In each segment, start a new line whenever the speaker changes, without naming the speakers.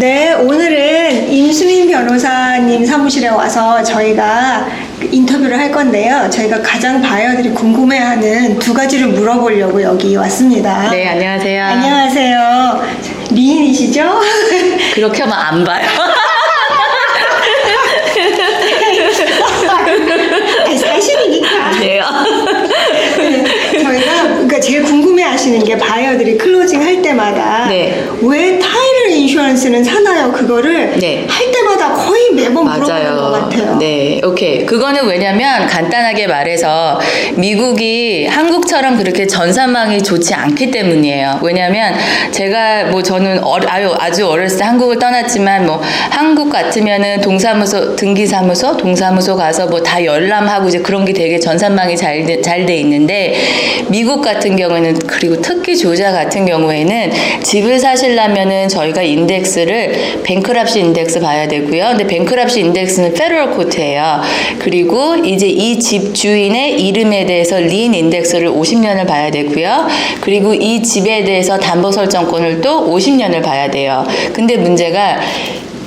네, 오늘은 임수민 변호사님 사무실에 와서 저희가 인터뷰를 할 건데요. 저희가 가장 바이어들이 궁금해하는 두 가지를 물어보려고 여기 왔습니다.
네, 안녕하세요.
안녕하세요. 미인이시죠?
그렇게 하면 안 봐요.
아니, 사실이니까.
아니에요.
저희가 그러니까 제일 궁금해하시는 게 바이어들이 클로징 할 때마다
네.
왜 타이틀 인슈런스는 사나요? 그거를
네.
할 때마다 거의 매번 물어보는 것 같아요.
네, 오케이. 그거는 왜냐면 간단하게 말해서 미국이 한국처럼 그렇게 전산망이 좋지 않기 때문이에요. 왜냐면 제가 뭐 저는 아주 어렸을 때 한국을 떠났지만 뭐 한국 같으면은 동사무소, 등기사무소, 동사무소 가서 뭐 다 열람하고 이제 그런 게 되게 전산망이 잘 돼 있는데 미국 같은 경우에는 그리고 특히 조지아 같은 경우에는 집을 사시려면은 저희가 인덱스를 뱅크럽시 인덱스 봐야 되고요. 근데 뱅크럽시 인덱스는 페더럴 코트예요. 그리고 이제 이 집 주인의 이름에 대해서 린 인덱스를 50년을 봐야 되고요. 그리고 이 집에 대해서 담보 설정권을 또 50년을 봐야 돼요. 근데 문제가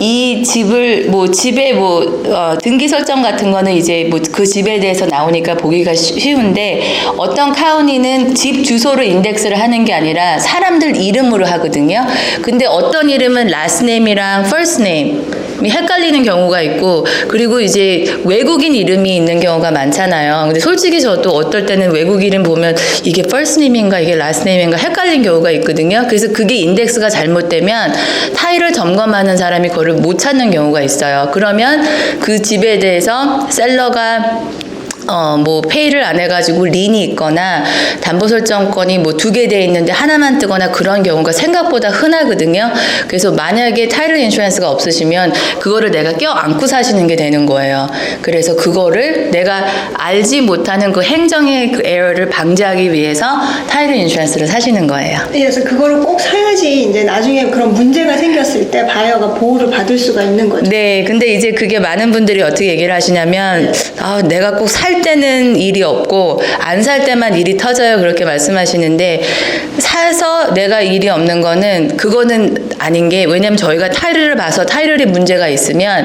이 집을 집에 등기 설정 같은 거는 이제 그 집에 대해서 나오니까 보기가 쉬운데 어떤 카운티는 집 주소로 인덱스를 하는 게 아니라 사람들 이름으로 하거든요. 근데 어떤 이름은 last name이랑 first name 이 헷갈리는 경우가 있고 그리고 이제 외국인 이름이 있는 경우가 많잖아요. 근데 솔직히 저도 어떨 때는 외국 이름 보면 이게 first name인가 이게 last name인가 헷갈린 경우가 있거든요. 그래서 그게 인덱스가 잘못되면 타일을 점검하는 사람이 그걸 못 찾는 경우가 있어요. 그러면 그 집에 대해서 셀러가 페이를 안 해가지고 린이 있거나 담보 설정권이 두 개 돼 있는데 하나만 뜨거나 그런 경우가 생각보다 흔하거든요. 그래서 만약에 타이틀 인슈런스가 없으시면 그거를 내가 껴안고 사시는 게 되는 거예요. 그래서 그거를 내가 알지 못하는 그 행정의 그 에러를 방지하기 위해서 타이틀 인슈런스를 사시는 거예요.
그래서 그거를 꼭 사야지 이제 나중에 그런 문제가 생겼을 때 바이어가 보호를 받을 수가 있는 거죠.
네, 근데 이제 그게 많은 분들이 어떻게 얘기를 하시냐면 내가 꼭 살 때는 일이 없고 안 살 때만 일이 터져요 그렇게 말씀하시는데 사서 내가 일이 없는 거는 그거는 아닌 게 왜냐면 저희가 타이틀을 봐서 타이틀이 문제가 있으면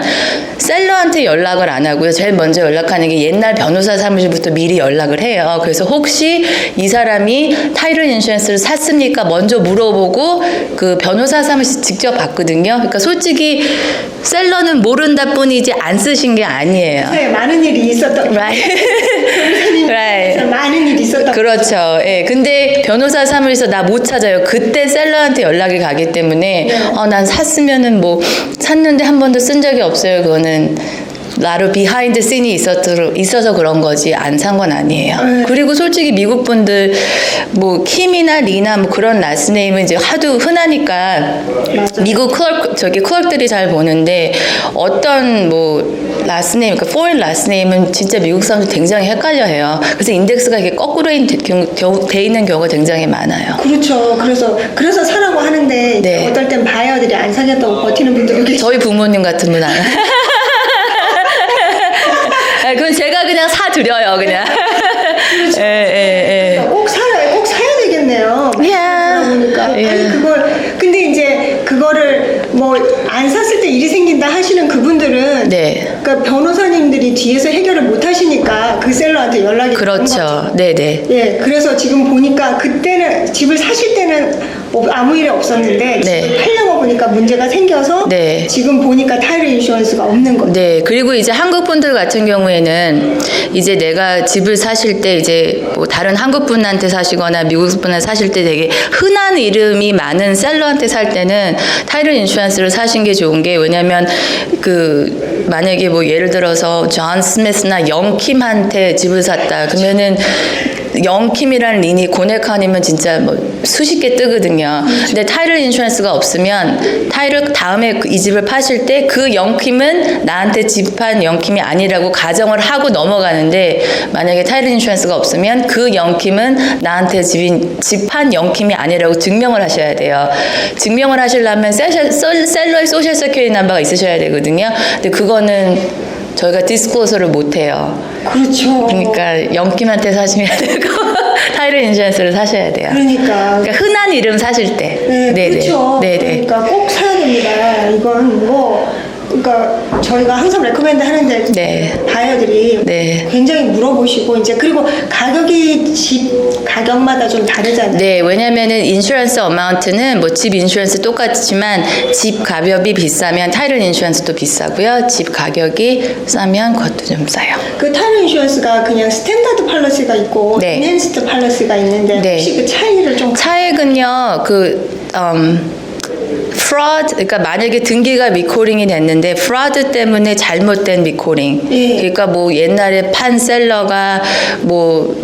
셀러한테 연락을 안 하고요. 제일 먼저 연락하는 게 옛날 변호사 사무실부터 미리 연락을 해요. 그래서 혹시 이 사람이 타이틀 인슈런스를 샀습니까? 먼저 물어보고 그 변호사 사무실 직접 받거든요. 그러니까 솔직히 셀러는 모른다 뿐이지 안 쓰신 게 아니에요.
네, 많은 일이 있었던
right.
많은 일이 있었던
그렇죠. 예. 근데 변호사 사무실에서 나 못 찾아요. 그때 셀러한테 연락이 가기 때문에 난 샀으면은 샀는데 한 번도 쓴 적이 없어요. 그거는 나로 비하인드 씬이 있어서 그런 거지 안 산 건 아니에요. 그리고 솔직히 미국 분들 킴이나 리나 그런 라스네임은 이제 하도 흔하니까
맞아.
미국 클럭들이 잘 보는데 어떤 라스네임, 그러니까 포인 라스네임은 진짜 미국 사람들 굉장히 헷갈려해요. 그래서 인덱스가 이게 거꾸로 돼 있는 경우가 굉장히 많아요.
그렇죠. 그래서 사라고 하는데
네.
어떨 땐 바이어들이 안 사겠다고 버티는 분들도 계시죠.
저희 부모님 같은 분 알아요. 그건 제가 그냥 사드려요, 그냥.
그렇죠. 꼭 사야 되겠네요.
Yeah.
아니 근데 이제 그거를 안 샀을 때 일이 생긴다 하시는 그분들은
네.
그러니까 변호사님들이 뒤에서 해결을 못 하시니까 그 셀러한테 연락이
그렇죠. 네네.
예, 그래서 지금 보니까 그때는 집을 사실 때는 아무 일이 없었는데
네.
집을 팔려고 보니까 문제가 생겨서
네.
지금 보니까 타이틀 인슈런스가 없는 거죠.
네, 그리고 이제 한국 분들 같은 경우에는 이제 내가 집을 사실 때 이제 다른 한국 분한테 사시거나 미국 분한테 사실 때 되게 흔한 이름이 많은 셀러한테 살 때는 타이틀 인슈런스를 사신 게 좋은 게 왜냐면 만약에 예를 들어서 존 스미스나 영킴한테 집을 샀다 그러면은 영킴이라는 린이 고네칸이면 진짜 수십 개 뜨거든요. 근데 타이틀 인슈런스가 없으면 타이틀 다음에 이 집을 파실 때 그 영킴은 나한테 집한 영킴이 아니라고 가정을 하고 넘어가는데 만약에 타이틀 인슈런스가 없으면 그 영킴은 나한테 집한 영킴이 아니라고 증명을 하셔야 돼요. 증명을 하시려면 셀러의 소셜 세큐리티 넘버가 있으셔야 되거든요. 근데 그거는 저희가 디스클로저를 못 해요.
그렇죠.
그러니까 영킴한테 사시면 되고 타이틀 인슈런스를 사셔야 돼요.
그러니까.
그러니까 흔한 이름 사실 때.
네, 그렇죠.
네네.
그러니까 꼭 사야 됩니다. 이건 뭐, 그러니까 저희가 항상 레코멘드 하는데
네.
바이어들이
네.
굉장히 물어보시고 이제 그리고 가격이 집 가격마다 좀 다르잖아요.
네, 왜냐면은 인슈런스 어마운트는 뭐 집 인슈런스 똑같지만 집 가격이 비싸면 타이틀 인슈런스도 비싸고요. 집 가격이 싸면 그것도 좀 싸요.
그 타이틀 인슈런스가 그냥 스탠다드 팔러시가 있고
네.
인핸스드 팔러시가 있는데
네.
혹시 그 차이를 좀
차액은요, fraud, 그러니까 만약에 등기가 미코링이 됐는데 fraud 때문에 잘못된 미코링.
예.
그러니까 뭐 옛날에 판 셀러가 뭐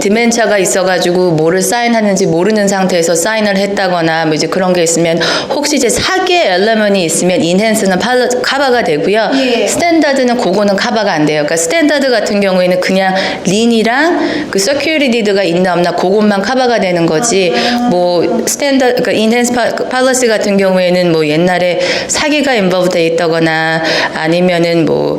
디멘차가 있어가지고 뭐를 사인하는지 모르는 상태에서 사인을 했다거나 뭐 이제 그런 게 있으면 혹시 이제 사기의 엘레먼이 있으면 인핸스는 커버가 되고요.
예.
스탠다드는 그거는 커버가 안 돼요. 그러니까 스탠다드 같은 경우에는 그냥 린이랑 그 서큐리티 디드가 있나 없나 그것만 커버가 되는 거지. 뭐 스탠다드 그러니까 인핸스 팔러시 같은 경우에는 뭐 옛날에 사기가 인볼브돼 있다거나 아니면은 뭐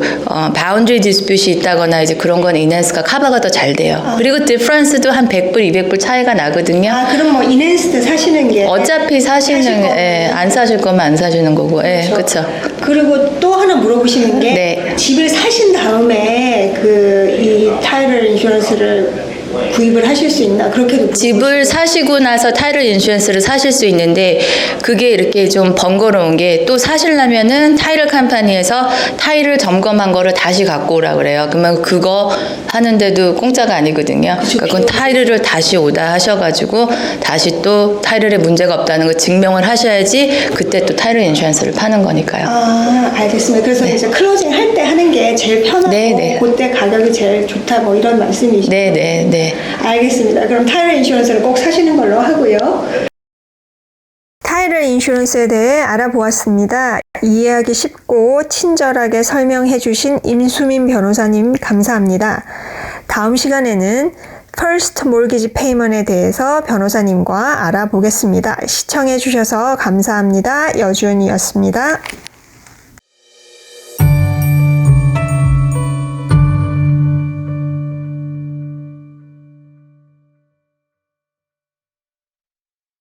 바운드리 디스퓨트이 있다거나 이제 그런 건 인핸스가 커버가 더 잘 돼요. 그리고 디퍼런스도 한 100불, 200불 차이가 나거든요.
아 그럼 뭐 인핸스드 사시는 게
어차피
사실
사시는
거고.
안 사실 거면 안 사시는 거고. 예, 그렇죠.
그리고 또 하나 물어보시는 게
네.
집을 사신 다음에 그 이 타이틀 인슈런스를 구입을 하실 수 있나 그렇게도
집을 사시고 나서 타이틀 인슈런스를 사실 수 있는데 그게 이렇게 좀 번거로운 게 또 사시려면은 타이틀 컴퍼니에서 타이틀 점검한 거를 다시 갖고 오라 그래요. 그러면 그거 하는데도 공짜가 아니거든요. 그러니까 그건 타이틀을 다시 오다 하셔가지고 다시 또 타이틀에 문제가 없다는 거 증명을 하셔야지 그때 또 타이틀 인슈런스를 파는 거니까요.
아 알겠습니다. 그래서 이제 클로징 할 때 하는 게 제일 편하고
네.
그때 가격이 제일 좋다 뭐 이런 말씀이시죠?
네.
알겠습니다. 그럼 타이틀 인슈런스를 꼭 사시는 걸로 하고요. 타이틀 인슈런스에 대해 알아보았습니다. 이해하기 쉽고 친절하게 설명해 주신 임수민 변호사님 감사합니다. 다음 시간에는 퍼스트 몰기지 페이먼트에 대해서 변호사님과 알아보겠습니다. 시청해 주셔서 감사합니다. 여주은이었습니다.